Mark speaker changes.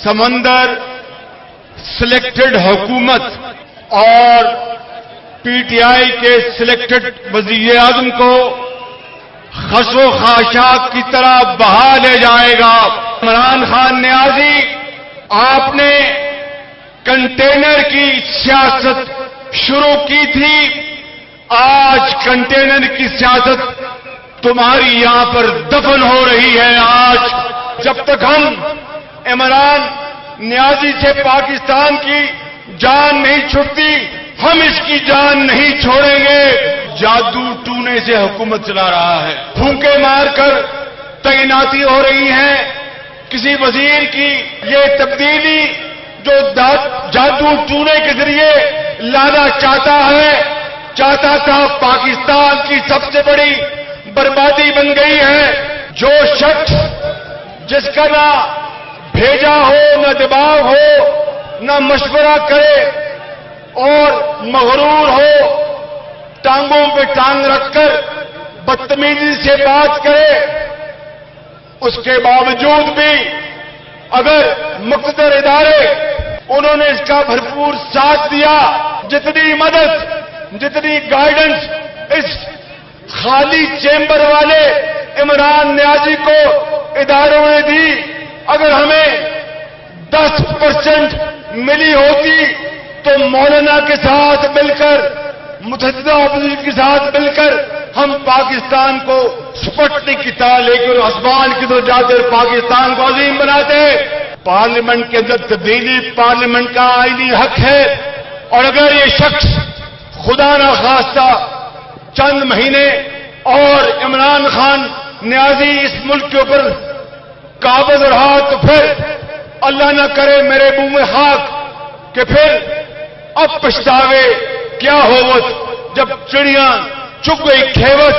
Speaker 1: سمندر سلیکٹڈ حکومت اور پی ٹی آئی کے سلیکٹڈ وزیر اعظم کو خسو خاشاک کی طرح بہا لے جائے گا۔ عمران خان نیازی، آپ نے کنٹینر کی سیاست شروع کی تھی، آج کنٹینر کی سیاست تمہاری یہاں پر دفن ہو رہی ہے۔ آج جب تک ہم عمران نیازی سے پاکستان کی جان نہیں چھٹتی، ہم اس کی جان نہیں چھوڑیں گے۔ جادو ٹونے سے حکومت چلا رہا ہے، پھونکے مار کر تعیناتی ہو رہی ہیں۔ کسی وزیر کی یہ تبدیلی جو جادو ٹونے کے ذریعے لانا چاہتا تھا، پاکستان کی سب سے بڑی بربادی بن گئی ہے۔ جو شخص جس کا نہ بھیجا ہو، نہ دباؤ ہو، نہ مشورہ کرے اور مغرور ہو، ٹانگوں پہ ٹانگ رکھ کر بدتمیزی سے بات کرے، اس کے باوجود بھی اگر مقتدر ادارے انہوں نے اس کا بھرپور ساتھ دیا، جتنی مدد، جتنی گائیڈنس اس خالی چیمبر والے عمران نیازی کو اداروں نے دی، اگر ہمیں 10% ملی ہوتی تو مولانا کے ساتھ مل کر، متحدہ اپوزیشن کے ساتھ مل کر ہم پاکستان کو سپٹنک کی طرح لے کر آسمان کی طرف جا کر پاکستان کو عظیم بناتے۔ پارلیمنٹ کے اندر تبدیلی پارلیمنٹ کا آئینی حق ہے، اور اگر یہ شخص خدا نہ خواستہ چند مہینے اور عمران خان نیازی اس ملک کے اوپر قابض رہا تو پھر اللہ نہ کرے میرے منہ میں خاک کہ پھر اب پچھتاوے کیا ہوت، جب چڑیاں چگ گئی کھیوت